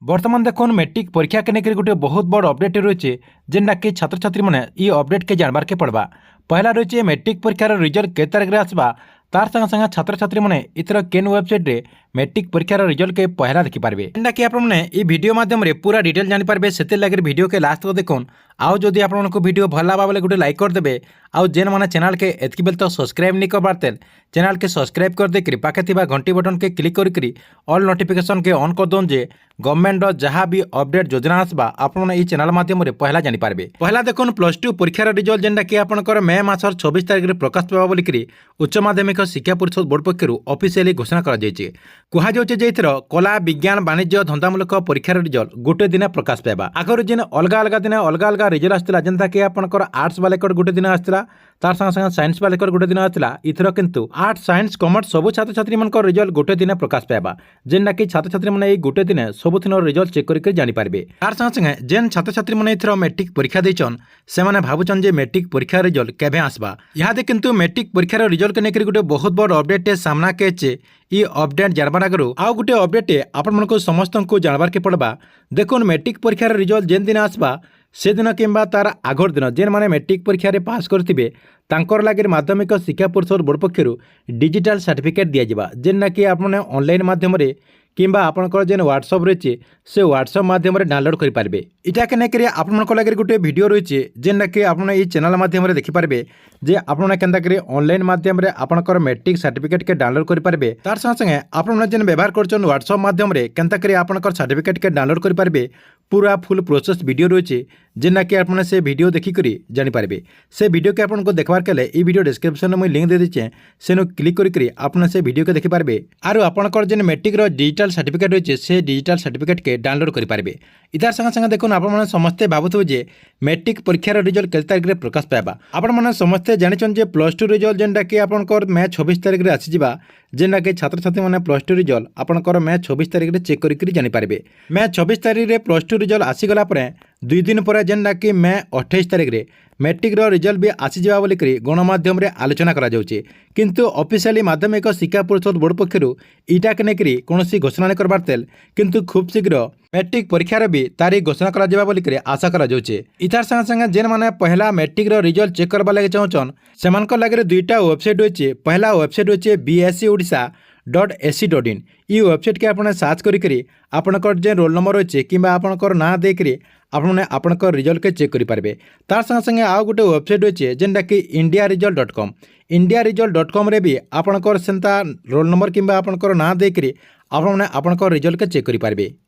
बर्तमान देखुन मैट्रिक परीक्षा के लेकर गोटे बहुत बड़ अपडेट रही है जेनटा कि छात्र छात्री मैंने ये अपडेट के जानबार के पड़वा। पहला रही मैट्रिक परीक्षार रिजल्ट के तारीख आसवा तार संगे संगे छात्र छात्री मैंने इथर केन वेबसाइट रे मैट्रिक परीक्षार रिजल्ट के पहला देखिपारे जेनटा कि आपने ये वीडियो माध्यम पूरा डिटेल जानीपारे से लगे वीडियो के लास्ट तक देखुन। आउ जदि आपको वीडियो भल लगा बोले गोटे लाइक करदे आउ जेन मैंने चैनल के एतकी बेल तो सब्सक्राइब नहीं कर पारते चैनल के सब्सक्राइब कर देकर पाखे थिबा घंटी बटन के क्लिक करके ऑल नोटिफिकेशन के ऑन कर दौन जे गवर्नमेंट जहाँ भी अपडेट योजना आसवा आपने ये चैनल माध्यम पहला जानीपारे। पहला देखुन +2 परीक्षार रिजल्ट जेनटा कि आपंकर मे मासर 24 तारिख में प्रकाश पावा बोलिकी उच्च माध्यमिक शिक्षा परिषद बोर्ड पक्षर ऑफिशियली घोषणा कर कला विज्ञान वाणिज्य धंदामूलक परीक्षार रिजल्ट गोटे दिन प्रकाश पाइबा। आगर जेन अलग अलग दिन अलग अलग रिजल्ट आसला जेनता कि आपंकर आर्ट्स वाले गोटे दिन आसला तार संगे संगे साइंस वाले गोटे दिन आसला इथर किंतु आर्ट्स साइंस कॉमर्स सब छात्र छात्री मान रिजल्ट गोटे दिन प्रकाश पाइबा जेनटा कि छात्र छात्री मैंने गोटे दिन सबुदिन रिजल्ट चेक करके जानीपारे। तार संगे संगे जेन छात्र छात्री मैंने इथर मैट्रिक परीक्षा देचन से माने भावुचन जे मैट्रिक परीक्षा रिजल्ट केबे आसबा यहाँ किंतु मैट्रिक परीक्षार रिजल्ट के लेकर गोटे बहुत बड़ अपडेट सामना के ये अपडेट जानबार आगर आउ गोटे अपडेट आपण समस्त को जानबार के पड़वा। देखुन मैट्रिक परीक्षार रिजल्ट जेन दिन आसबा से दिन किंबा तार आगर दिन जेन माने मैट्रिक परीक्षा रे पास करथिबे तांकर लागे माध्यमिक शिक्षा परिषद बोर्ड पक्षर डिजिटल सर्टिफिकेट दिया जेनटा कि आपने ऑनलाइन माध्यम किंबा आपनकर जेन व्हाट्सअप रही से व्हाट्सअप माध्यम डाउनलोड करेंगे। इटा के लेकर आपनकर लगे गोटे वीडियो रही जेनटा कि आपने ये चैनल माध्यम देखिपारे जे आपने केनता करी ऑनलाइन माध्यम आपनकर मैट्रिक सर्टिफिकेट के डाउनलोड करेंगे। तार संगे संगे आपने जेन व्यवहार कर व्हाट्सअप माध्यम केनता करी आपनकर सर्टिफिकेट के डाउनलोड करेंगे पूरा फुल प्रोसेस वीडियो रही जेनटा कि आपने से वीडियो देखिकी जानीपारे। से वीडियो के आपको देखबार के लिए वीडियो डिस्क्रिप्शन में मुझे लिंक दे दीचे सेनु क्लिक करके आपने से वीडियो के देखिपारे आरो आपनकर जेन मैट्रिक डिजिटल सर्टिफिकेट रही है से डिजिटल सर्टिफिकेट के डाउनलोड करेंगे। इतार संगे संगे देखुन आपने समस्ते भावुवे जे मैट्रिक परीक्षार रिजल्ट के तारीख में प्रकाश पाइबा। आपने समस्ते जानिछन जे +2 रिजल्ट जेनटा कि आपनकर मे 26 तारिख में आसीजिबा जेनटा कि छात्र छात्री मैंने +2 रिजल्ट आपनकर मे 26 तारिख में चेक करके जानीपारे। मे 26 तारिख में +2 रिजल्ट आसीगला परे 2 दिन पर जेनटा कि मे 28 तारिख में मैट्रिक रिजल्ट भी आसीजा बोलिकी गणमाध्यम आलोचना करा जाउछि किंतु ऑफिशियली माध्यमिक शिक्षा परिषद बोर्ड पक्षर इटा के लेकर कौन घोषणा नहीं करबार तेल किंतु खूब शीघ्र मैट्रिक परीक्षार भी तारीख घोषणा करा बोलिकी आशा करा जाउछि। इतार संगे संगे जेन माने पहला मैट्रिक रिजल्ट चेक करबा लगे चाहछन सेमानक लागे दुईटा वेबसाइट रही। पहला वेबसाइट रही bscodisha.ac.in ये वेबसाइट के आपने सर्च करी आपनकर जे रोल नंबर अच्छे कि आपनकर ना देकरी आपने आपनकर रिजल्ट के चेक करेंगे। तार संगे संगे आउ गोटे वेबसाइट अच्छे जेनटा कि indiaresult.com indiaresult.com रे भी आपनकर सेंता रोल नंबर कि आपनकर ना देकरी आपने आपनकर रिजल्ट के चेक करेंगे।